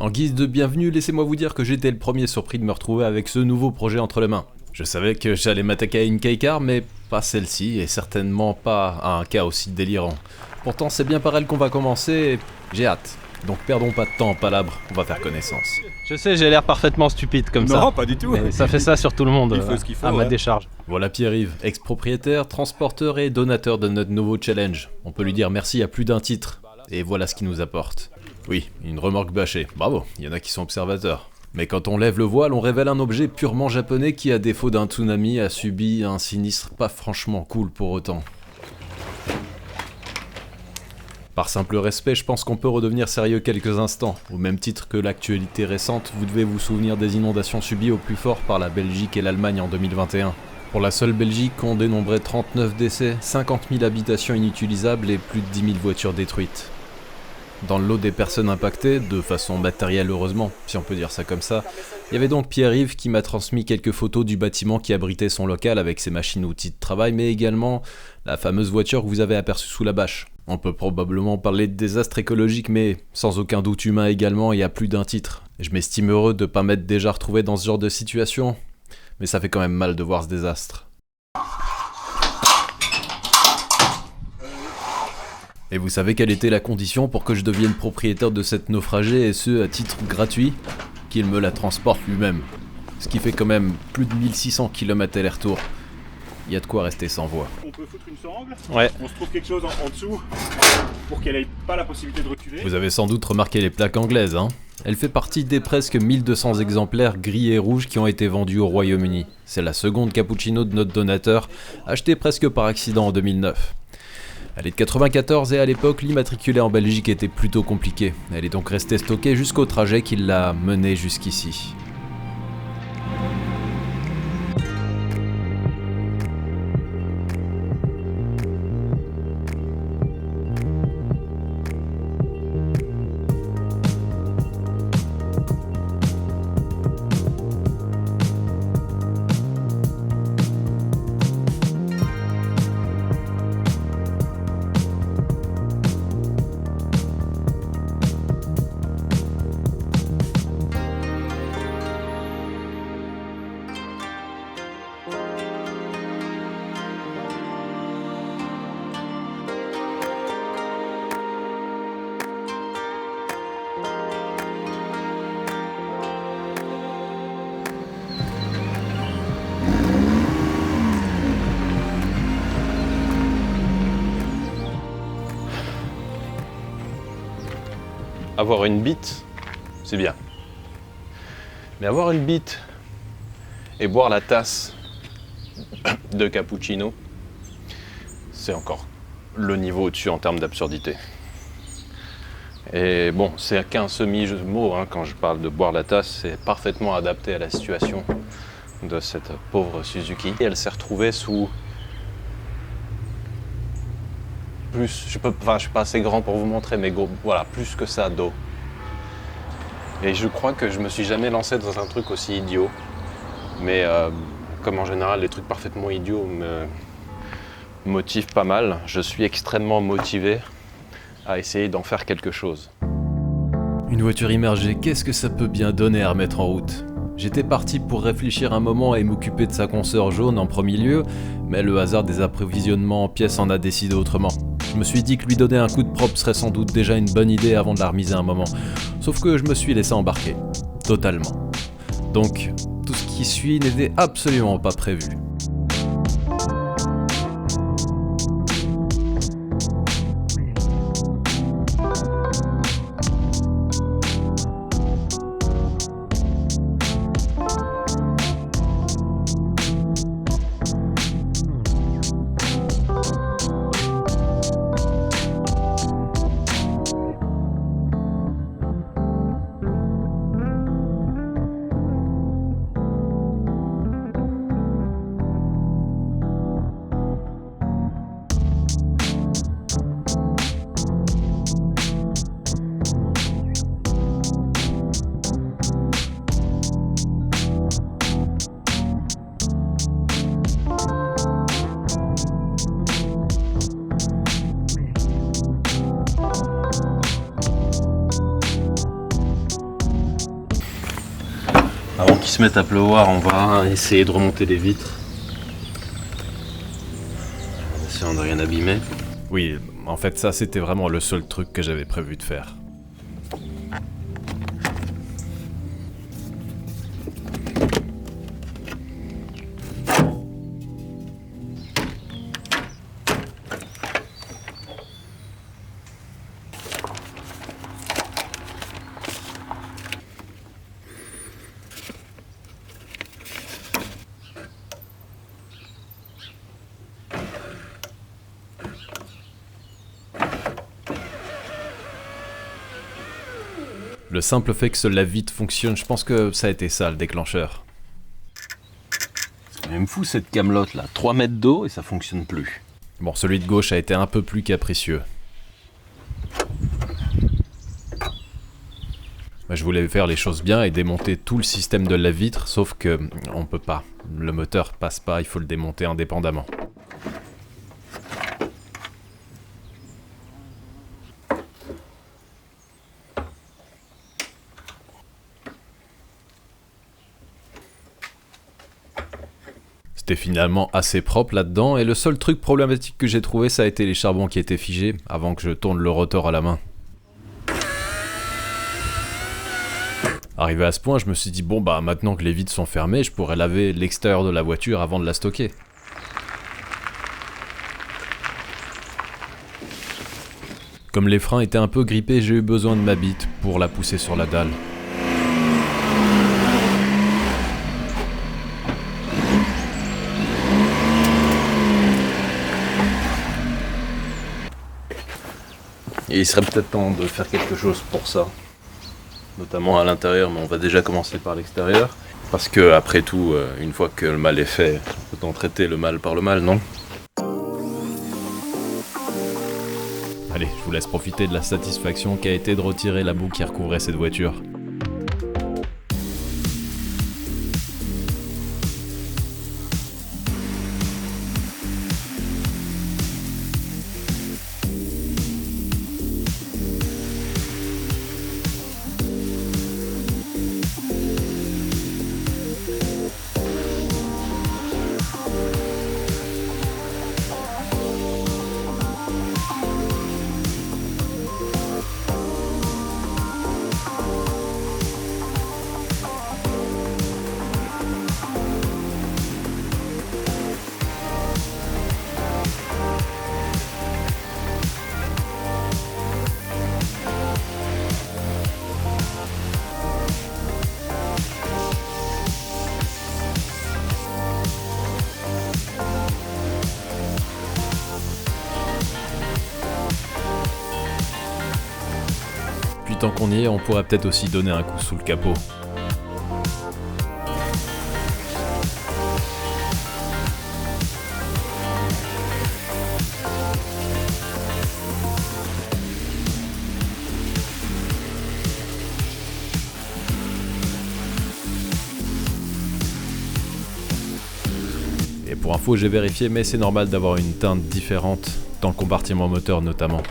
En guise de bienvenue, laissez-moi vous dire que j'étais le premier surpris de me retrouver avec ce nouveau projet entre les mains. Je savais que j'allais m'attaquer à une K-Car, mais pas celle-ci, et certainement pas à un cas aussi délirant. Pourtant, c'est bien par elle qu'on va commencer, et j'ai hâte. Donc perdons pas de temps en palabres, on va faire connaissance. Je sais, j'ai l'air parfaitement stupide comme ça. Non, pas du tout. Mais ça fait ça sur tout le monde, Il faut ce qu'il faut, à ma ouais. décharge. Voilà Pierre-Yves, ex-propriétaire, transporteur et donateur de notre nouveau challenge. On peut lui dire merci à plus d'un titre. Et voilà ce qu'il nous apporte. Oui, une remorque bâchée. Bravo, il y en a qui sont observateurs. Mais quand on lève le voile, on révèle un objet purement japonais qui, à défaut d'un tsunami, a subi un sinistre pas franchement cool pour autant. Par simple respect, je pense qu'on peut redevenir sérieux quelques instants. Au même titre que l'actualité récente, vous devez vous souvenir des inondations subies au plus fort par la Belgique et l'Allemagne en 2021. Pour la seule Belgique, on dénombrait 39 décès, 50 000 habitations inutilisables et plus de 10 000 voitures détruites. Dans le lot des personnes impactées, de façon matérielle heureusement, si on peut dire ça comme ça, il y avait donc Pierre-Yves qui m'a transmis quelques photos du bâtiment qui abritait son local avec ses machines-outils de travail, mais également la fameuse voiture que vous avez aperçue sous la bâche. On peut probablement parler de désastre écologique, mais sans aucun doute humain également et à plus d'un titre. Je m'estime heureux de pas m'être déjà retrouvé dans ce genre de situation, mais ça fait quand même mal de voir ce désastre. Et vous savez quelle était la condition pour que je devienne propriétaire de cette naufragée, et ce à titre gratuit? Qu'il me la transporte lui-même. Ce qui fait quand même plus de 1600 km aller-retour. Il y a de quoi rester sans voix. On peut foutre une sangle, Ouais. on se trouve quelque chose en dessous pour qu'elle ait pas la possibilité de reculer. Vous avez sans doute remarqué les plaques anglaises, hein? Elle fait partie des presque 1200 exemplaires gris et rouges qui ont été vendus au Royaume-Uni. C'est la seconde cappuccino de notre donateur, achetée presque par accident en 2009. Elle est de 94 et à l'époque, l'immatriculer en Belgique était plutôt compliqué. Elle est donc restée stockée jusqu'au trajet qui l'a menée jusqu'ici. Avoir une bite, c'est bien. Mais avoir une bite et boire la tasse de cappuccino, c'est encore le niveau au-dessus en termes d'absurdité. Et bon, c'est qu'un semi-jeu de mots, hein, quand je parle de boire la tasse, c'est parfaitement adapté à la situation de cette pauvre Suzuki. Et elle s'est retrouvée sous plus, je suis pas assez grand pour vous montrer, mais voilà, plus que ça d'eau. Et je crois que je me suis jamais lancé dans un truc aussi idiot. Mais comme en général, les trucs parfaitement idiots me motivent pas mal, je suis extrêmement motivé à essayer d'en faire quelque chose. Une voiture immergée, qu'est-ce que ça peut bien donner à remettre en route? J'étais parti pour réfléchir un moment et m'occuper de sa consoeur jaune en premier lieu, mais le hasard des approvisionnements en pièces en a décidé autrement. Je me suis dit que lui donner un coup de propre serait sans doute déjà une bonne idée avant de la remiser un moment. Sauf que je me suis laissé embarquer. Totalement. Donc, tout ce qui suit n'était absolument pas prévu. Avant qu'il se mette à pleuvoir, on va essayer de remonter les vitres. En essayant de rien abîmer. Oui, en fait ça c'était vraiment le seul truc que j'avais prévu de faire. Le simple fait que seule la vitre fonctionne, je pense que ça a été ça le déclencheur. C'est quand même fou cette camelote là. 3 mètres d'eau et ça fonctionne plus. Bon, celui de gauche a été un peu plus capricieux. Je voulais faire les choses bien et démonter tout le système de la vitre, sauf que on peut pas. Le moteur passe pas, il faut le démonter indépendamment. C'était finalement assez propre là-dedans, et le seul truc problématique que j'ai trouvé, ça a été les charbons qui étaient figés avant que je tourne le rotor à la main. Arrivé à ce point, je me suis dit bon bah maintenant que les vitres sont fermées, je pourrais laver l'extérieur de la voiture avant de la stocker. Comme les freins étaient un peu grippés, j'ai eu besoin de ma bite pour la pousser sur la dalle. Et il serait peut-être temps de faire quelque chose pour ça. Notamment à l'intérieur, mais on va déjà commencer par l'extérieur. Parce que après tout, une fois que le mal est fait, autant traiter le mal par le mal, non? Allez, je vous laisse profiter de la satisfaction qu'a été de retirer la boue qui recouvrait cette voiture. Puis tant qu'on y est, on pourrait peut-être aussi donner un coup sous le capot. Et pour info, j'ai vérifié, mais c'est normal d'avoir une teinte différente dans le compartiment moteur notamment.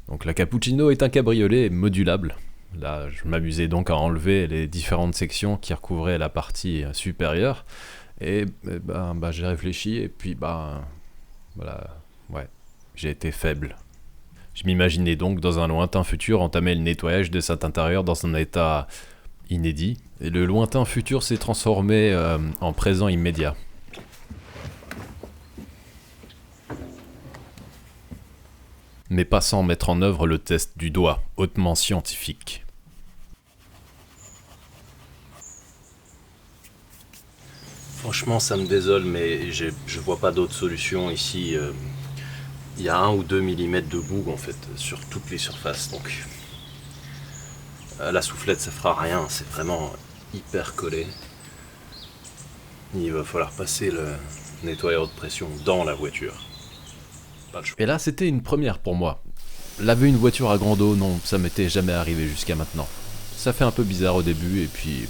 Donc la Cappuccino est un cabriolet modulable. Là, je m'amusais donc à enlever les différentes sections qui recouvraient la partie supérieure. Et j'ai réfléchi et puis voilà, ouais, j'ai été faible. Je m'imaginais donc dans un lointain futur entamer le nettoyage de cet intérieur dans un état inédit. Et le lointain futur s'est transformé en présent immédiat. Mais pas sans mettre en œuvre le test du doigt, hautement scientifique. Franchement, ça me désole, mais je vois pas d'autre solution ici. Il y a 1 ou 2 mm de boue en fait sur toutes les surfaces, donc la soufflette ça fera rien, c'est vraiment hyper collé. Il va falloir passer le nettoyeur de pression dans la voiture. Pas le choix. Et là, c'était une première pour moi. Laver une voiture à grande eau, non, ça m'était jamais arrivé jusqu'à maintenant. Ça fait un peu bizarre au début, et puis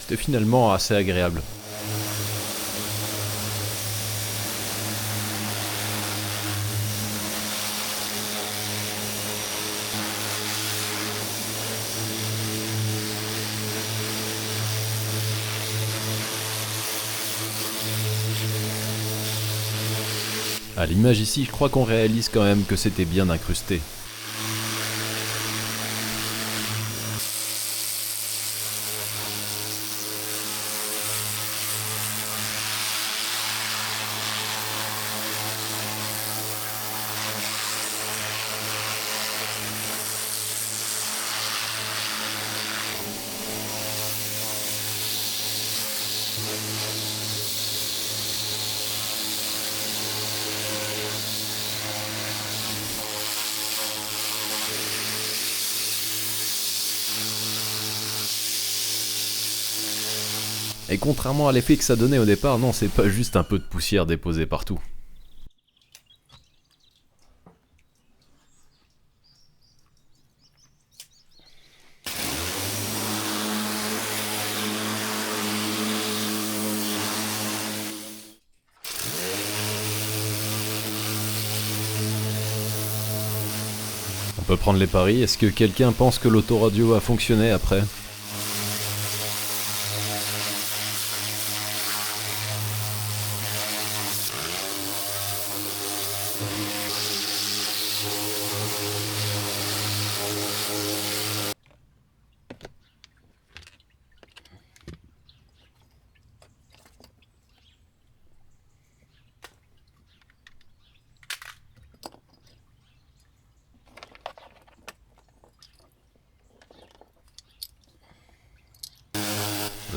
c'était finalement assez agréable. À l'image ici, je crois qu'on réalise quand même que c'était bien incrusté. Et contrairement à l'effet que ça donnait au départ, non, c'est pas juste un peu de poussière déposée partout. On peut prendre les paris, est-ce que quelqu'un pense que l'autoradio va fonctionner après ?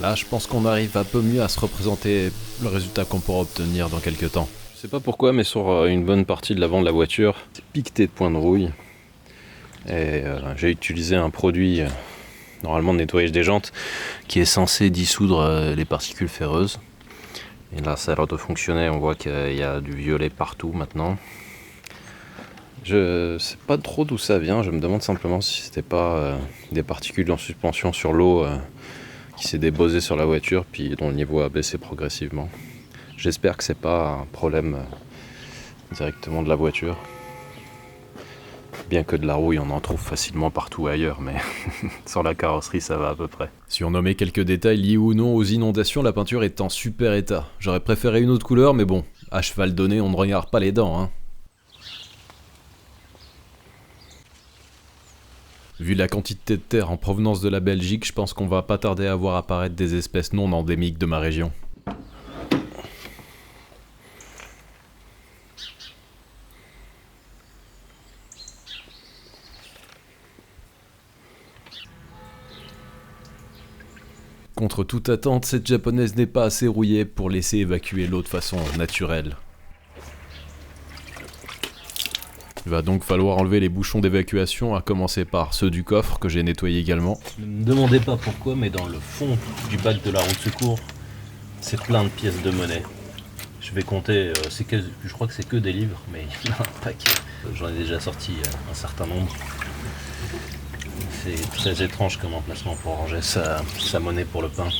Là, je pense qu'on arrive un peu mieux à se représenter le résultat qu'on pourra obtenir dans quelques temps. Je sais pas pourquoi, mais sur une bonne partie de l'avant de la voiture, c'est piqueté de points de rouille. Et j'ai utilisé un produit, normalement de nettoyage des jantes, qui est censé dissoudre les particules ferreuses. Et là, ça a l'air de fonctionner. On voit qu'il y a du violet partout maintenant. Je sais pas trop d'où ça vient. Je me demande simplement si c'était pas des particules en suspension sur l'eau qui s'est déposé sur la voiture, puis dont le niveau a baissé progressivement. J'espère que c'est pas un problème directement de la voiture. Bien que de la rouille, on en trouve facilement partout ailleurs, mais sur la carrosserie, ça va à peu près. Surnommer quelques détails liés ou non aux inondations, la peinture est en super état. J'aurais préféré une autre couleur, mais bon, à cheval donné, on ne regarde pas les dents, hein. Vu la quantité de terre en provenance de la Belgique, je pense qu'on va pas tarder à voir apparaître des espèces non endémiques de ma région. Contre toute attente, cette japonaise n'est pas assez rouillée pour laisser évacuer l'eau de façon naturelle. Il va donc falloir enlever les bouchons d'évacuation, à commencer par ceux du coffre que j'ai nettoyé également. Ne me demandez pas pourquoi, mais dans le fond du bac de la roue de secours, c'est plein de pièces de monnaie. Je vais compter, je crois que c'est que des livres, mais il y en a un paquet. J'en ai déjà sorti un certain nombre. C'est très étrange comme emplacement pour ranger sa monnaie pour le pain.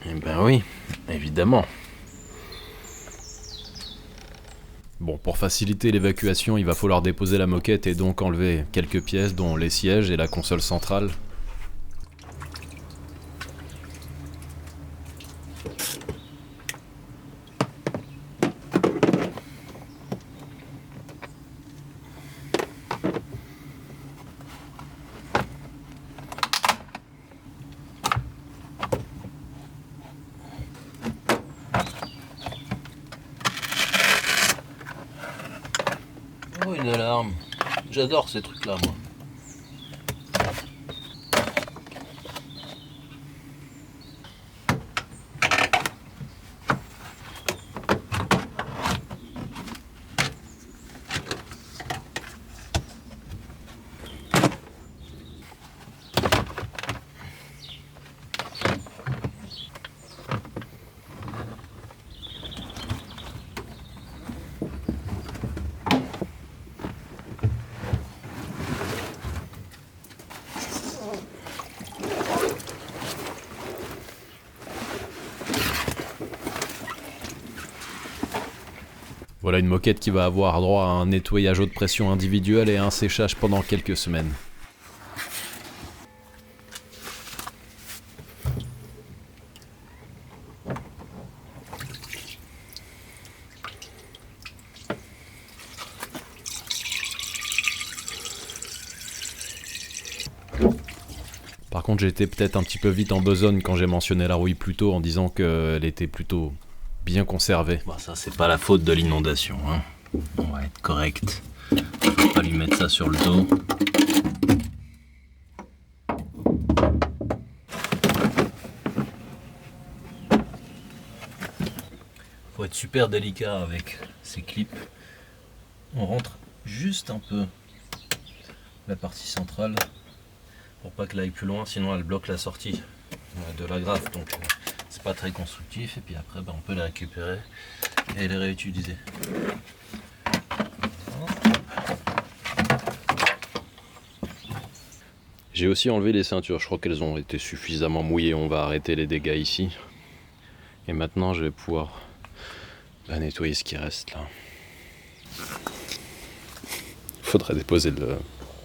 Eh ben oui, évidemment. Bon, pour faciliter l'évacuation, il va falloir déposer la moquette et donc enlever quelques pièces, dont les sièges et la console centrale. Oh, une alarme. J'adore ces trucs-là, moi. Voilà une moquette qui va avoir droit à un nettoyage haute pression individuel et un séchage pendant quelques semaines. Par contre, j'étais peut-être un petit peu vite en besogne quand j'ai mentionné la rouille plus tôt en disant qu'elle était plutôt bien conservée. Bon, ça, c'est pas la faute de l'inondation, hein. On va être correct. On va pas lui mettre ça sur le dos. Faut être super délicat avec ces clips. On rentre juste un peu la partie centrale pour pas qu'elle aille plus loin, sinon elle bloque la sortie de la graffe. Donc c'est pas très constructif. Et puis après, on peut les récupérer et les réutiliser. J'ai aussi enlevé les ceintures, je crois qu'elles ont été suffisamment mouillées, on va arrêter les dégâts ici. Et maintenant je vais pouvoir nettoyer ce qui reste là. Faudrait déposer le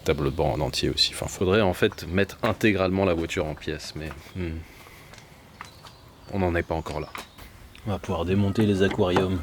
tableau de bord en entier aussi. Enfin, faudrait en fait mettre intégralement la voiture en pièces, mais on n'en est pas encore là. On va pouvoir démonter les aquariums.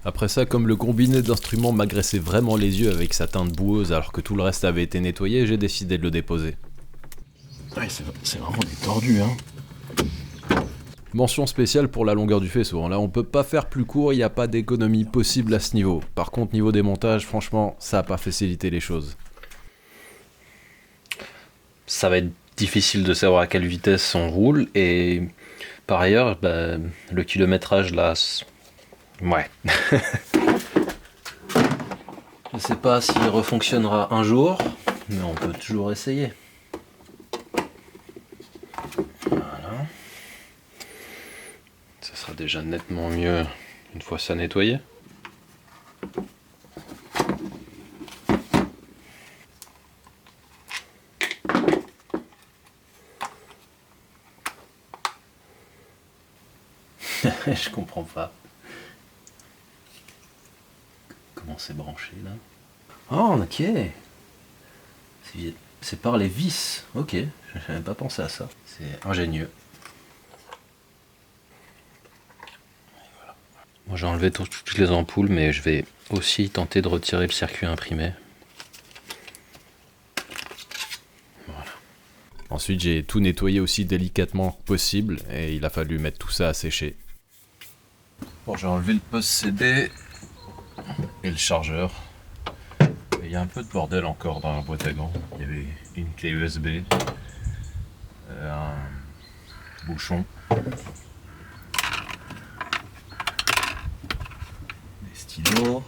Après ça, comme le combiné d'instruments m'agressait vraiment les yeux avec sa teinte boueuse alors que tout le reste avait été nettoyé, j'ai décidé de le déposer. Ouais, c'est vraiment des tordus, hein. Mention spéciale pour la longueur du faisceau. Là, on peut pas faire plus court, il n'y a pas d'économie possible à ce niveau. Par contre, niveau démontage, franchement, ça a pas facilité les choses. Ça va être difficile de savoir à quelle vitesse on roule, et par ailleurs, le kilométrage là... Ouais. Je sais pas s'il refonctionnera un jour, mais on peut toujours essayer. Voilà. Ça sera déjà nettement mieux une fois ça nettoyé. Je comprends pas. Comment c'est branché là? Oh, ok. C'est par les vis. Ok, je n'avais pas pensé à ça. C'est ingénieux. Voilà. Moi j'ai enlevé toutes les ampoules, mais je vais aussi tenter de retirer le circuit imprimé. Voilà. Ensuite, j'ai tout nettoyé aussi délicatement que possible et il a fallu mettre tout ça à sécher. Bon, j'ai enlevé le poste CD et le chargeur. Il y a un peu de bordel encore dans la boîte à gants. Il y avait une clé USB, un bouchon, des stylos,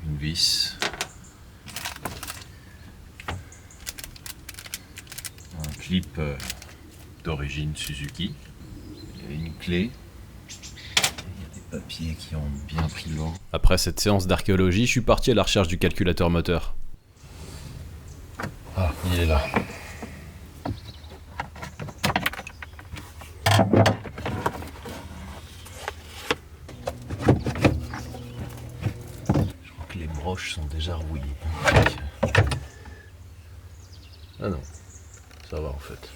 une vis, un clip d'origine Suzuki et une clé. Papiers qui ont bien pris l'eau. Après cette séance d'archéologie, je suis parti à la recherche du calculateur moteur. Ah, il est là. Je crois que les broches sont déjà rouillées. Ah non, ça va en fait.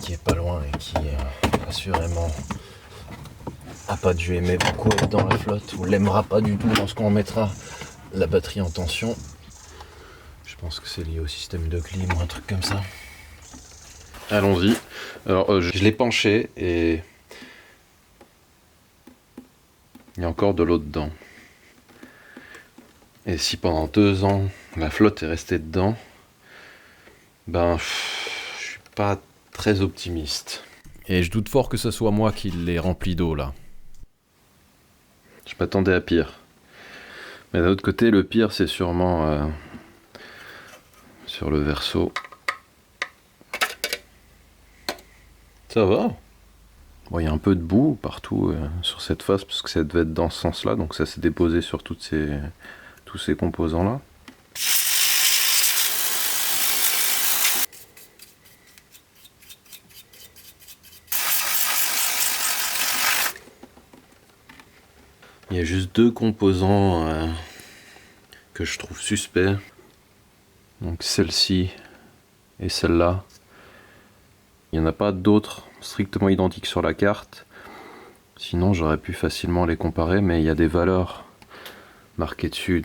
Qui est pas loin et qui assurément a pas dû aimer beaucoup être dans la flotte, ou l'aimera pas du tout lorsqu'on mettra la batterie en tension. Je pense que c'est lié au système de clim ou un truc comme ça. Allons-y. Alors je l'ai penché et il y a encore de l'eau dedans. Et si pendant 2 ans la flotte est restée dedans, je suis pas très optimiste. Et je doute fort que ce soit moi qui l'ai rempli d'eau là. Je m'attendais à pire. Mais d'un autre côté, le pire c'est sûrement sur le verso. Ça va. Bon, il y a un peu de boue partout sur cette face parce que ça devait être dans ce sens-là, donc ça s'est déposé sur tous ces composants-là. Il y a juste 2 composants que je trouve suspects. Donc celle-ci et celle-là. Il n'y en a pas d'autres strictement identiques sur la carte. Sinon j'aurais pu facilement les comparer, mais il y a des valeurs marquées dessus.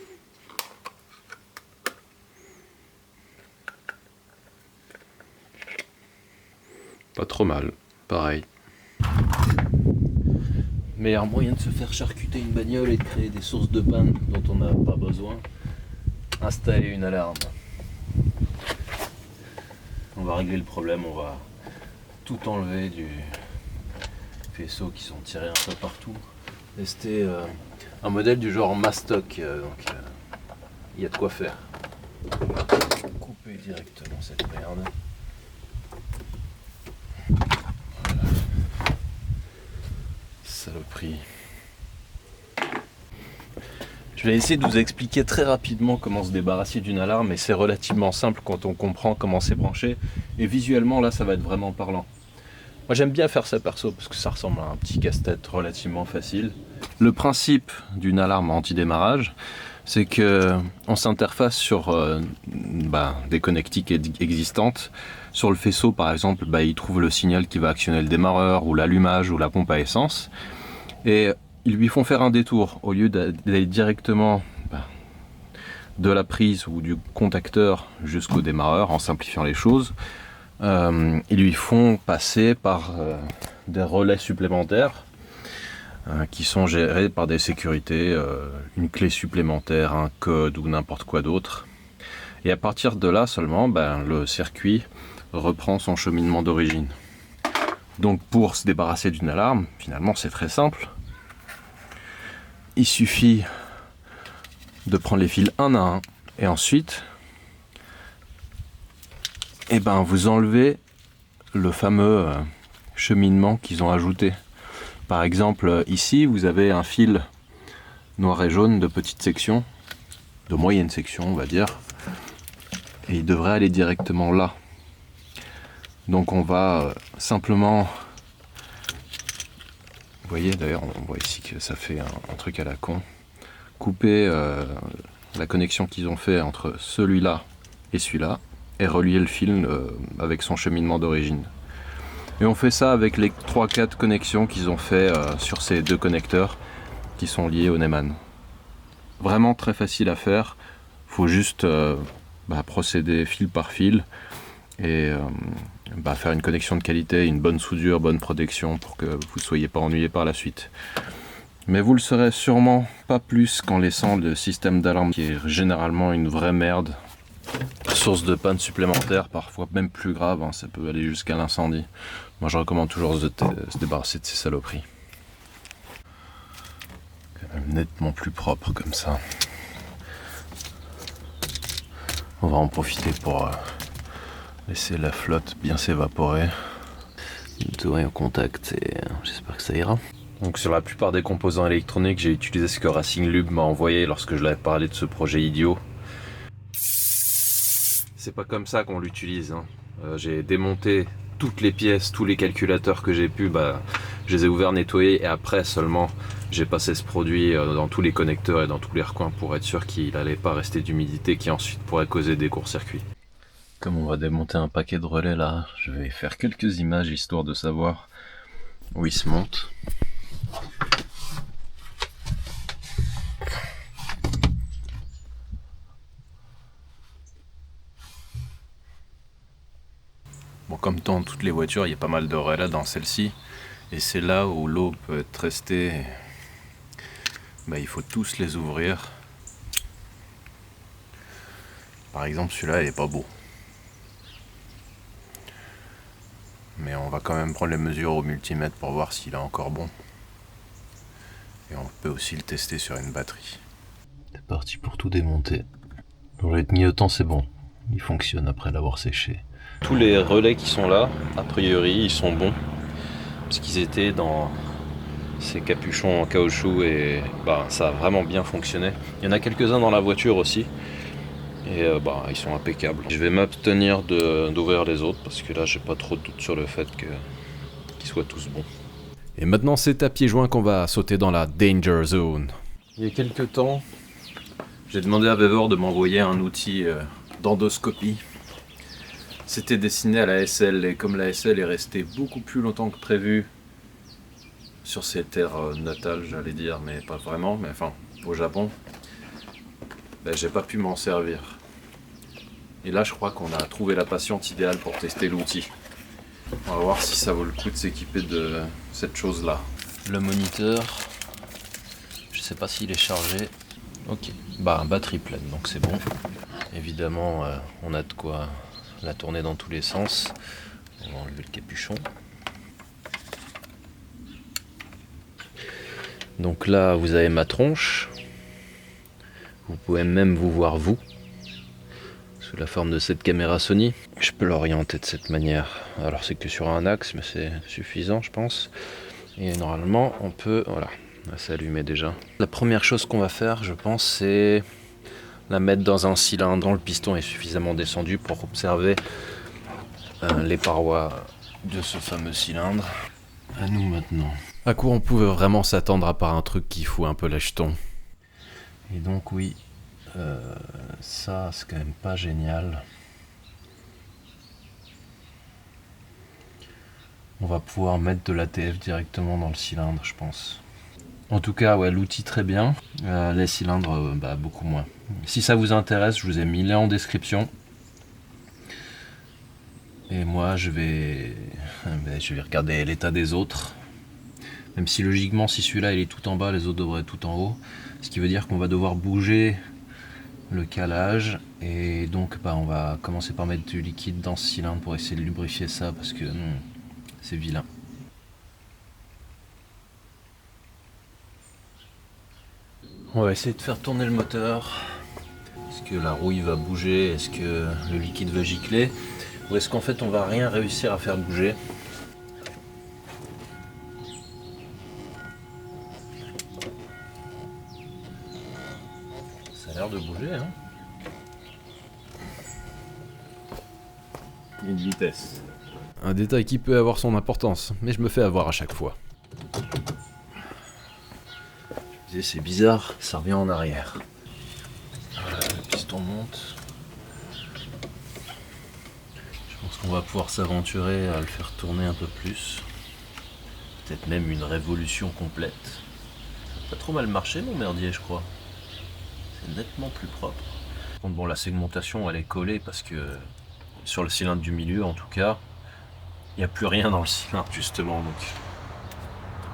Pas trop mal, pareil. Meilleur moyen de se faire charcuter une bagnole et de créer des sources de panne dont on n'a pas besoin, installer une alarme. On va régler le problème, on va tout enlever du faisceau qui sont tirés un peu partout. C'était un modèle du genre Mastoc, donc il y a de quoi faire. Couper directement cette merde. Saloperie. Je vais essayer de vous expliquer très rapidement comment se débarrasser d'une alarme, et c'est relativement simple quand on comprend comment c'est branché, et visuellement là ça va être vraiment parlant. Moi j'aime bien faire ça perso parce que ça ressemble à un petit casse-tête relativement facile. Le principe d'une alarme anti-démarrage, c'est que on s'interface sur des connectiques existantes. Sur le faisceau par exemple, il trouve le signal qui va actionner le démarreur ou l'allumage ou la pompe à essence, et ils lui font faire un détour. Au lieu d'aller directement de la prise ou du contacteur jusqu'au démarreur, en simplifiant les choses, ils lui font passer par des relais supplémentaires qui sont gérés par des sécurités, une clé supplémentaire, un code ou n'importe quoi d'autre. Et à partir de là seulement, le circuit reprend son cheminement d'origine. Donc pour se débarrasser d'une alarme, finalement c'est très simple. Il suffit de prendre les fils un à un et ensuite vous enlevez le fameux cheminement qu'ils ont ajouté. Par exemple ici vous avez un fil noir et jaune de petite section, de moyenne section on va dire, et il devrait aller directement là. Donc on va simplement, vous voyez d'ailleurs on voit ici que ça fait un truc à la con, couper la connexion qu'ils ont fait entre celui-là et celui-là et relier le fil avec son cheminement d'origine. Et on fait ça avec les 3-4 connexions qu'ils ont fait sur ces 2 connecteurs qui sont liés au Neumann. Vraiment très facile à faire, faut juste procéder fil par fil et faire une connexion de qualité, une bonne soudure, bonne protection pour que vous ne soyez pas ennuyé par la suite. Mais vous le serez sûrement pas plus qu'en laissant le système d'alarme qui est généralement une vraie merde. Source de panne supplémentaire, parfois même plus grave, ça peut aller jusqu'à l'incendie. Moi je recommande toujours de se débarrasser de ces saloperies. Quand même nettement plus propre comme ça. On va en profiter pour laisser la flotte bien s'évaporer. Tout est en contact et j'espère que ça ira. Donc sur la plupart des composants électroniques, j'ai utilisé ce que Racing Lube m'a envoyé lorsque je l'avais parlé de ce projet idiot. C'est pas comme ça qu'on l'utilise. J'ai démonté toutes les pièces, tous les calculateurs que j'ai pu, je les ai ouverts, nettoyés, et après seulement j'ai passé ce produit dans tous les connecteurs et dans tous les recoins pour être sûr qu'il n'allait pas rester d'humidité qui ensuite pourrait causer des courts-circuits. Comme on va démonter un paquet de relais là, je vais faire quelques images histoire de savoir où il se monte. Bon, comme dans toutes les voitures, il y a pas mal de relais dans celle-ci, et c'est là où l'eau peut être restée. Il faut tous les ouvrir. Par exemple, celui-là, il est pas beau. Mais on va quand même prendre les mesures au multimètre pour voir s'il est encore bon. Et on peut aussi le tester sur une batterie. C'est parti pour tout démonter. Pour les clignotants, c'est bon. Il fonctionne après l'avoir séché. Tous les relais qui sont là, a priori, ils sont bons. Parce qu'ils étaient dans ces capuchons en caoutchouc et ça a vraiment bien fonctionné. Il y en a quelques-uns dans la voiture aussi. Et ils sont impeccables. Je vais m'abstenir d'ouvrir les autres parce que là j'ai pas trop de doute sur le fait qu'ils soient tous bons. Et maintenant c'est à pieds joints qu'on va sauter dans la Danger Zone. Il y a quelques temps, j'ai demandé à Vevor de m'envoyer un outil d'endoscopie. C'était destiné à la SL et comme la SL est restée beaucoup plus longtemps que prévu sur ses terres natales, j'allais dire, mais pas vraiment, mais enfin au Japon, ben, j'ai pas pu m'en servir. Et là je crois qu'on a trouvé la patiente idéale pour tester l'outil. On va voir si ça vaut le coup de s'équiper de cette chose-là. Le moniteur, je sais pas s'il est chargé. Ok, bah batterie pleine, donc c'est bon. Évidemment, on a de quoi la tourner dans tous les sens. On va enlever le capuchon. Donc là, vous avez ma tronche. Vous pouvez même vous voir vous, sous la forme de cette caméra Sony. Je peux l'orienter de cette manière. Alors c'est que sur un axe, mais c'est suffisant, je pense. Et normalement, on peut... Voilà, c'est allumé déjà. La première chose qu'on va faire, je pense, c'est la mettre dans un cylindre dont le piston est suffisamment descendu pour observer les parois de ce fameux cylindre. À nous maintenant. À quoi on pouvait vraiment s'attendre à part un truc qui fout un peu les jetons. Et donc oui, ça c'est quand même pas génial. On va pouvoir mettre de l'ATF directement dans le cylindre, je pense. En tout cas, ouais, l'outil très bien. Les cylindres, beaucoup moins. Si ça vous intéresse, je vous ai mis les en description. Et moi, je vais regarder l'état des autres. Même si logiquement, si celui-là il est tout en bas, les autres devraient être tout en haut. Ce qui veut dire qu'on va devoir bouger le calage. Et donc, on va commencer par mettre du liquide dans ce cylindre pour essayer de lubrifier ça parce que c'est vilain. On va essayer de faire tourner le moteur. Est-ce que la rouille va bouger? Est-ce que le liquide va gicler? Ou est-ce qu'en fait on va rien réussir à faire bouger? Ça a l'air de bouger, hein? Une vitesse. Un détail qui peut avoir son importance, mais je me fais avoir à chaque fois. C'est bizarre, ça revient en arrière. Voilà, le piston monte. Je pense qu'on va pouvoir s'aventurer à le faire tourner un peu plus. Peut-être même une révolution complète. Ça a pas trop mal marché mon merdier, je crois. C'est nettement plus propre. Par contre, bon, la segmentation elle est collée parce que sur le cylindre du milieu en tout cas, il n'y a plus rien dans le cylindre justement. Donc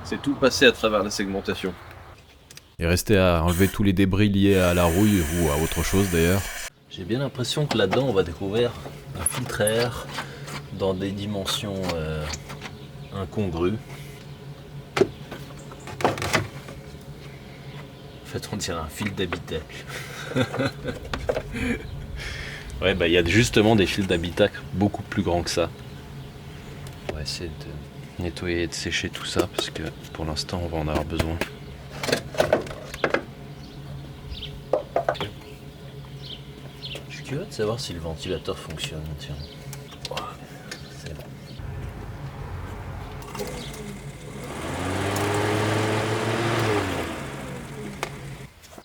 c'est tout passé à travers la segmentation. Il restait à enlever tous les débris liés à la rouille ou à autre chose d'ailleurs. J'ai bien l'impression que là-dedans on va découvrir un filtre à air dans des dimensions incongrues. En fait on dirait un fil d'habitacle. Ouais, il y a justement des fils d'habitacle beaucoup plus grands que ça. On va essayer de nettoyer et de sécher tout ça parce que pour l'instant on va en avoir besoin. Je suis curieux de savoir si le ventilateur fonctionne. Tiens. Ouais, c'est bon.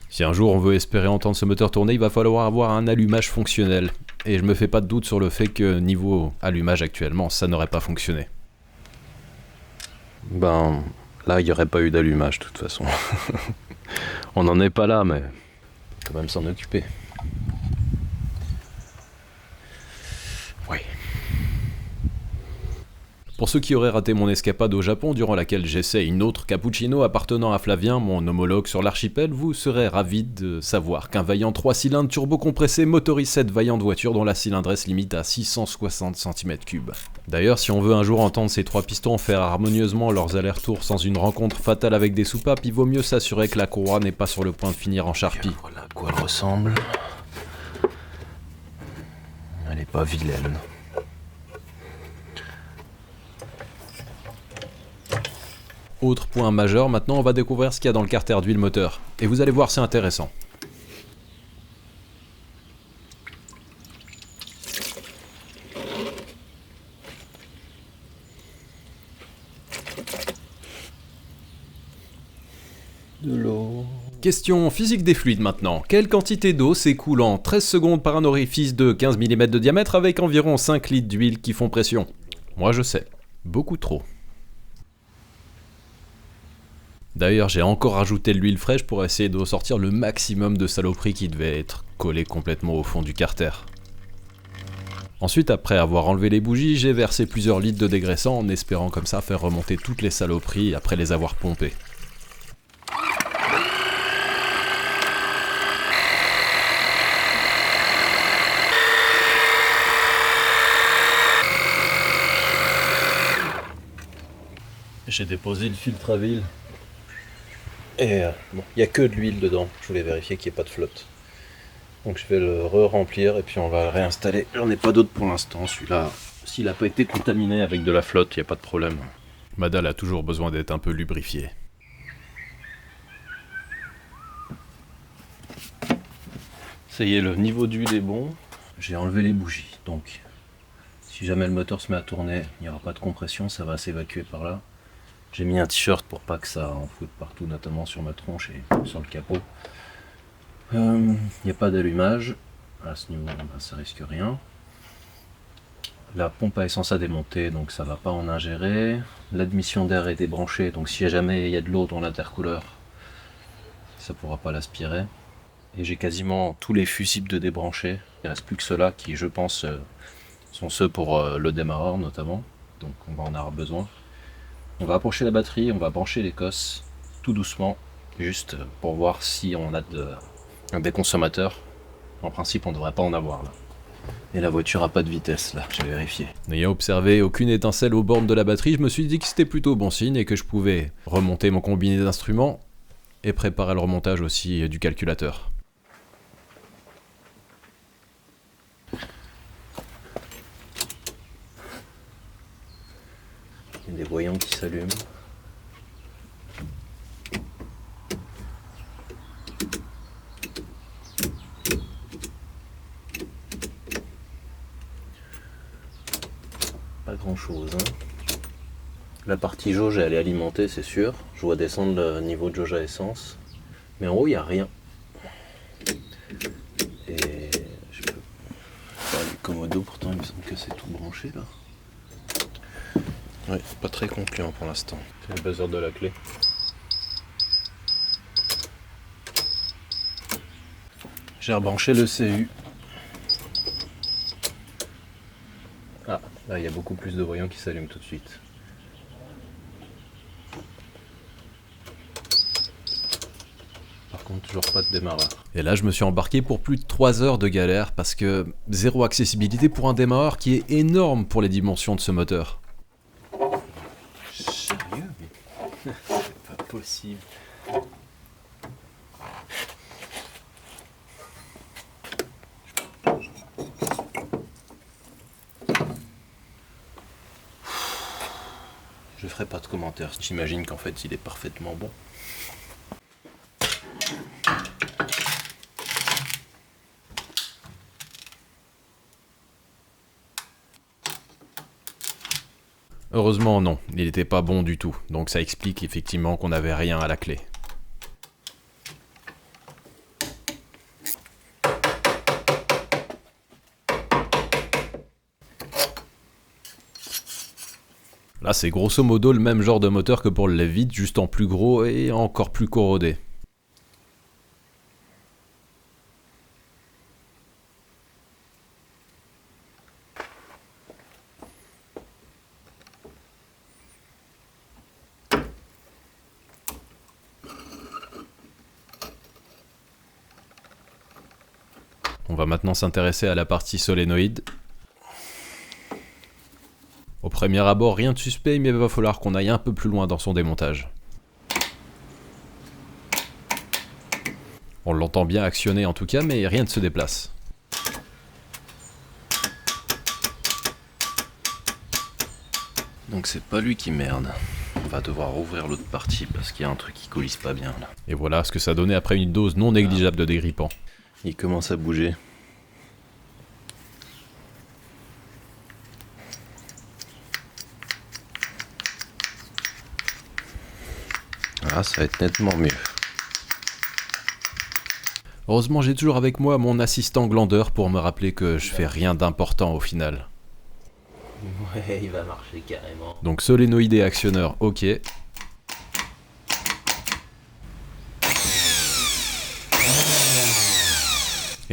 Si un jour on veut espérer entendre ce moteur tourner, il va falloir avoir un allumage fonctionnel. Et je me fais pas de doute sur le fait que niveau allumage actuellement, ça n'aurait pas fonctionné. Là il n'y aurait pas eu d'allumage de toute façon. On n'en est pas là, mais on peut quand même s'en occuper. Oui. Pour ceux qui auraient raté mon escapade au Japon, durant laquelle j'essaie une autre cappuccino appartenant à Flavien, mon homologue sur l'archipel, vous serez ravis de savoir qu'un Vaillant 3 cylindres turbo-compressé motorise cette vaillante voiture dont la cylindresse limite à 660 cm3. D'ailleurs, si on veut un jour entendre ces trois pistons faire harmonieusement leurs allers-retours sans une rencontre fatale avec des soupapes, il vaut mieux s'assurer que la courroie n'est pas sur le point de finir en charpie. Voilà à quoi elle ressemble. Elle est pas vilaine. Autre point majeur, maintenant on va découvrir ce qu'il y a dans le carter d'huile moteur. Et vous allez voir, c'est intéressant. De l'eau. Question physique des fluides maintenant. Quelle quantité d'eau s'écoule en 13 secondes par un orifice de 15 mm de diamètre avec environ 5 litres d'huile qui font pression? Moi je sais. Beaucoup trop. D'ailleurs, j'ai encore rajouté de l'huile fraîche pour essayer de ressortir le maximum de saloperies qui devaient être collées complètement au fond du carter. Ensuite, après avoir enlevé les bougies, j'ai versé plusieurs litres de dégraissant en espérant comme ça faire remonter toutes les saloperies après les avoir pompées. J'ai déposé le filtre à huile. Et bon, il n'y a que de l'huile dedans. Je voulais vérifier qu'il n'y ait pas de flotte. Donc je vais le re-remplir et puis on va le réinstaller. J'en ai pas d'autre pour l'instant. Celui-là, s'il n'a pas été contaminé avec de la flotte, il n'y a pas de problème. Ma dalle a toujours besoin d'être un peu lubrifiée. Ça y est, le niveau d'huile est bon. J'ai enlevé les bougies. Donc, si jamais le moteur se met à tourner, il n'y aura pas de compression, ça va s'évacuer par là. J'ai mis un t-shirt pour pas que ça en foute partout, notamment sur ma tronche et sur le capot. Il n'y a pas d'allumage. À ce niveau, ça risque rien. La pompe à essence a démonté, donc ça va pas en ingérer. L'admission d'air est débranchée, donc si jamais il y a de l'eau dans l'intercooleur, ça pourra pas l'aspirer. Et j'ai quasiment tous les fusibles de débranchés. Il ne reste plus que ceux-là qui, je pense, sont ceux pour le démarreur notamment. Donc on va en avoir besoin. On va approcher la batterie, on va brancher les cosses tout doucement, juste pour voir si on a des consommateurs. En principe, on ne devrait pas en avoir là. Et la voiture a pas de vitesse là, j'ai vérifié. N'ayant observé aucune étincelle aux bornes de la batterie, je me suis dit que c'était plutôt bon signe et que je pouvais remonter mon combiné d'instruments et préparer le remontage aussi du calculateur. Il y a des voyants qui s'allument. Pas grand chose. La partie jauge elle est alimentée, c'est sûr. Je vois descendre le niveau de jauge à essence. Mais en haut il n'y a rien. Et je peux faire du commodo, pourtant il me semble que c'est tout branché là. Ouais, pas très concluant pour l'instant. C'est le buzzer de la clé. J'ai rebranché le CU. Ah, là il y a beaucoup plus de voyants qui s'allument tout de suite. Par contre, toujours pas de démarreur. Et là, je me suis embarqué pour plus de 3 heures de galère parce que zéro accessibilité pour un démarreur qui est énorme pour les dimensions de ce moteur. Sérieux? Mais c'est pas possible. Je ferai pas de commentaires. J'imagine qu'en fait il est parfaitement bon. Heureusement non, il n'était pas bon du tout, donc ça explique effectivement qu'on n'avait rien à la clé. Là c'est grosso modo le même genre de moteur que pour le lève-vide, juste en plus gros et encore plus corrodé. On va maintenant s'intéresser à la partie solénoïde. Au premier abord, rien de suspect, mais il va falloir qu'on aille un peu plus loin dans son démontage. On l'entend bien actionner en tout cas, mais rien ne se déplace. Donc c'est pas lui qui merde. On va devoir ouvrir l'autre partie parce qu'il y a un truc qui coulisse pas bien là. Et voilà ce que ça donnait après une dose non négligeable de dégrippant. Il commence à bouger. Ah, ça va être nettement mieux. Heureusement, j'ai toujours avec moi mon assistant glandeur pour me rappeler que je fais rien d'important au final. Ouais, il va marcher carrément. Donc solénoïde et actionneur, ok. Et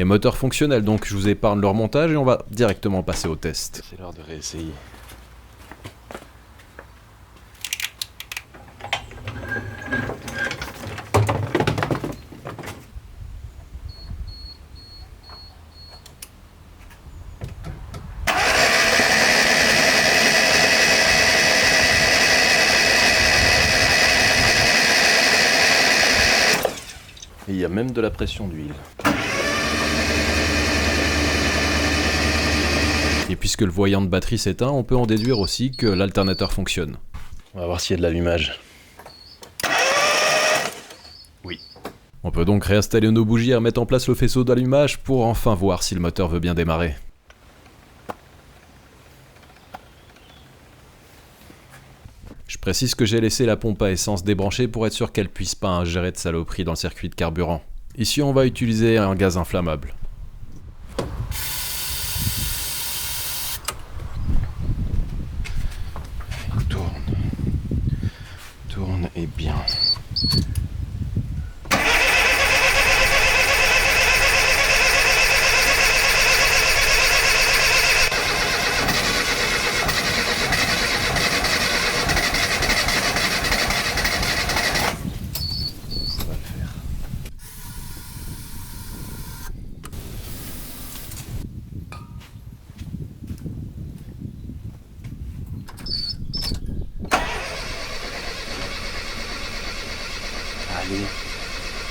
moteur fonctionnel, donc je vous épargne le remontage et on va directement passer au test. C'est l'heure de réessayer. Et il y a même de la pression d'huile. Et puisque le voyant de batterie s'éteint, on peut en déduire aussi que l'alternateur fonctionne. On va voir s'il y a de l'allumage. Oui. On peut donc réinstaller nos bougies et remettre en place le faisceau d'allumage pour enfin voir si le moteur veut bien démarrer. Je précise que j'ai laissé la pompe à essence débranchée pour être sûr qu'elle puisse pas ingérer de saloperie dans le circuit de carburant. Ici on va utiliser un gaz inflammable. Tourne et bien. Ça va le faire.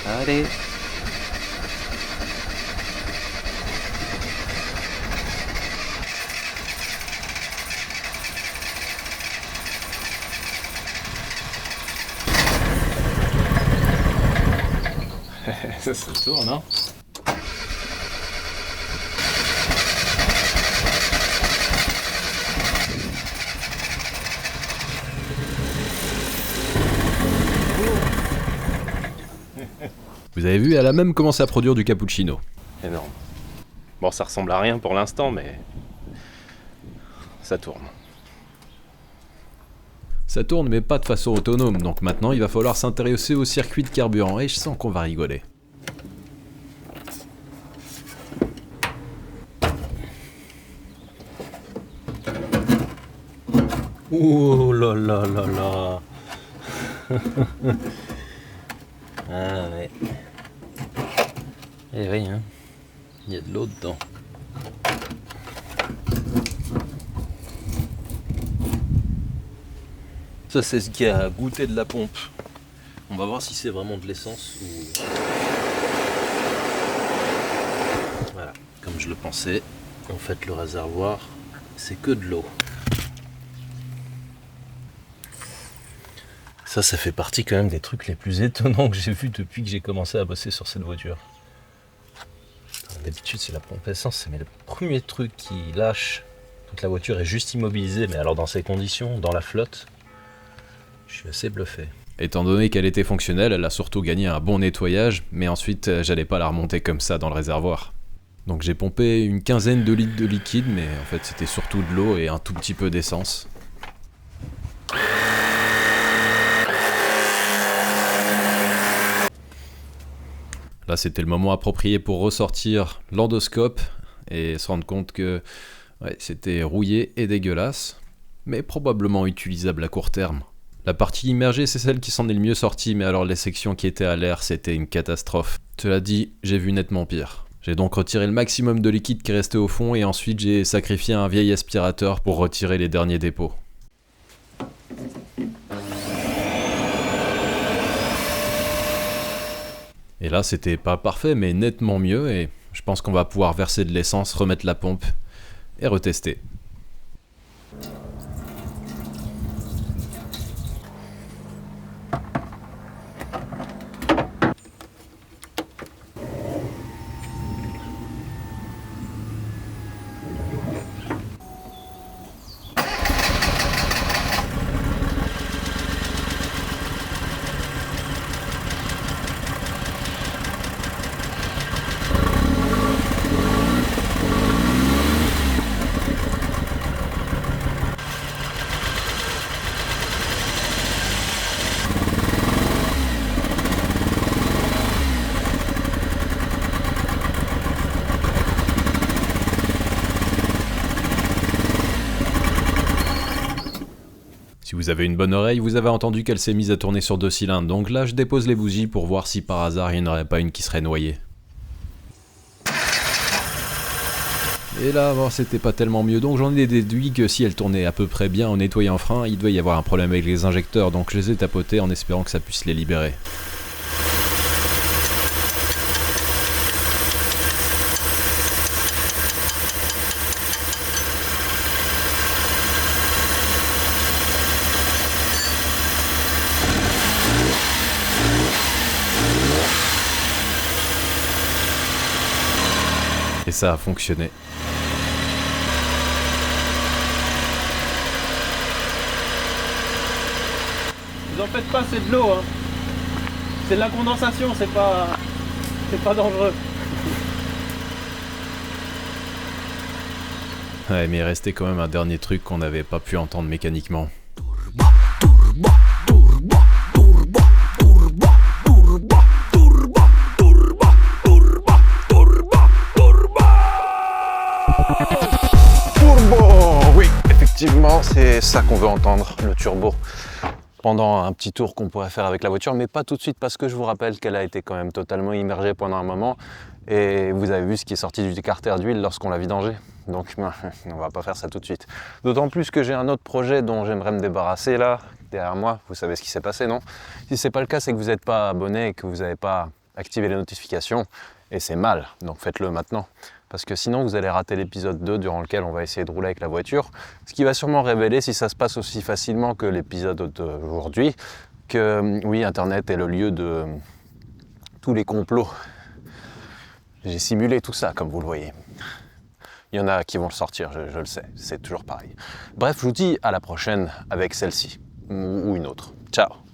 Allez. Ça tourne, hein? Vous avez vu, elle a même commencé à produire du cappuccino. Énorme. Bon, ça ressemble à rien pour l'instant, mais ça tourne. Ça tourne mais pas de façon autonome, donc maintenant il va falloir s'intéresser au circuit de carburant et je sens qu'on va rigoler. Ouh là là là là. Ah ouais. Eh oui, hein. Il y a de l'eau dedans. Ça, c'est ce qui a goûté de la pompe. On va voir si c'est vraiment de l'essence ou... Voilà, comme je le pensais. En fait, le réservoir, c'est que de l'eau. Ça fait partie quand même des trucs les plus étonnants que j'ai vus depuis que j'ai commencé à bosser sur cette voiture. D'habitude, c'est la pompe essence, mais le premier truc qui lâche quand la voiture est juste immobilisée, mais alors dans ces conditions, dans la flotte, je suis assez bluffé. Étant donné qu'elle était fonctionnelle, elle a surtout gagné un bon nettoyage, mais ensuite j'allais pas la remonter comme ça dans le réservoir. Donc j'ai pompé une quinzaine de litres de liquide, mais en fait c'était surtout de l'eau et un tout petit peu d'essence. Là c'était le moment approprié pour ressortir l'endoscope et se rendre compte que c'était rouillé et dégueulasse, mais probablement utilisable à court terme. La partie immergée, c'est celle qui s'en est le mieux sortie, mais alors les sections qui étaient à l'air, c'était une catastrophe. Cela dit, j'ai vu nettement pire. J'ai donc retiré le maximum de liquide qui restait au fond et ensuite j'ai sacrifié un vieil aspirateur pour retirer les derniers dépôts. Et là, c'était pas parfait, mais nettement mieux et je pense qu'on va pouvoir verser de l'essence, remettre la pompe et retester. vous avez une bonne oreille, vous avez entendu qu'elle s'est mise à tourner sur 2 cylindres, donc là je dépose les bougies pour voir si par hasard il n'y en aurait pas une qui serait noyée. Et là, bon, c'était pas tellement mieux, donc j'en ai déduit que si elle tournait à peu près bien en nettoyant frein, il devait y avoir un problème avec les injecteurs, donc je les ai tapotés en espérant que ça puisse les libérer. Et ça a fonctionné. Vous en faites pas, c'est de l'eau, hein. C'est de la condensation, c'est pas dangereux. Ouais, mais il restait quand même un dernier truc qu'on n'avait pas pu entendre mécaniquement. Turbo! Oui, effectivement, c'est ça qu'on veut entendre, le turbo. Pendant un petit tour qu'on pourrait faire avec la voiture, mais pas tout de suite parce que je vous rappelle qu'elle a été quand même totalement immergée pendant un moment et vous avez vu ce qui est sorti du carter d'huile lorsqu'on l'a vidangé. Donc on va pas faire ça tout de suite. D'autant plus que j'ai un autre projet dont j'aimerais me débarrasser là, derrière moi. Vous savez ce qui s'est passé, non? Si c'est pas le cas, c'est que vous n'êtes pas abonné et que vous n'avez pas activé les notifications et c'est mal, donc faites-le maintenant. Parce que sinon vous allez rater l'épisode 2 durant lequel on va essayer de rouler avec la voiture, ce qui va sûrement révéler, si ça se passe aussi facilement que l'épisode d'aujourd'hui, que oui, Internet est le lieu de tous les complots. J'ai simulé tout ça, comme vous le voyez. Il y en a qui vont le sortir, je le sais, c'est toujours pareil. Bref, je vous dis à la prochaine avec celle-ci, ou une autre. Ciao!